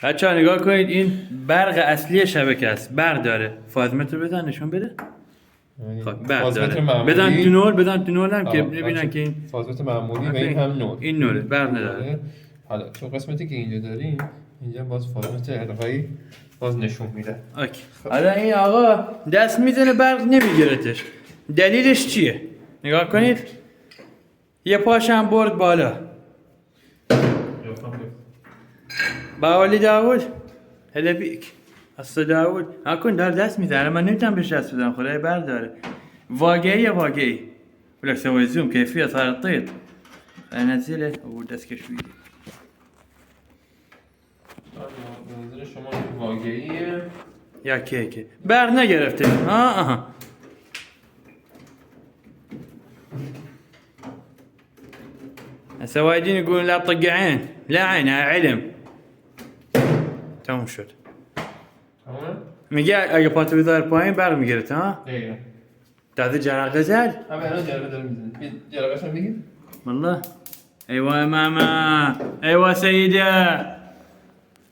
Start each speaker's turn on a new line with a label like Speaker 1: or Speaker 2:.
Speaker 1: بچه ها نگاه کنید، این برق اصلی شبکه است. برق داره. فازمتر بزن نشون بده. خب برق
Speaker 2: فازمتر
Speaker 1: داره.
Speaker 2: معمولی.
Speaker 1: بدن تو نور هم که ببینن که این
Speaker 2: فازمتر معمولی و این هم نور.
Speaker 1: این نوره، برق نداره.
Speaker 2: حالا چون قسمتی که اینجا داریم اینجا باز فازمتر القایی باز نشون میده.
Speaker 1: اوکی. حالا این آقا دست میزنه برق نمیگیرتش. دلیلش چیه؟ نگاه کنید. یه پاش هم برد بالا. باولی داوود هلا بیک. اصلا داوود اکن دار دست میزنه، من نمیتونم بهش دست بزنم، خدای برق داره. واقعی ولا سوي زوم كيفية صار الطيط. انزله ودست شويه.
Speaker 2: منظور شما واقعیه
Speaker 1: یا کیکه برق نگرفته. آها هسه وايدين يقولون لا طق عين، لا عينها علم. تمام شد.
Speaker 2: تمام؟
Speaker 1: میگه اگه پاتو بذار پایین برق میگرفت. ها
Speaker 2: دقیقا.
Speaker 1: تازه جرقه زد.
Speaker 2: الان جرقه داره میزنه. جرقه‌ش هم بگیر.
Speaker 1: والله ايوه يا ماما، ايوه سيده.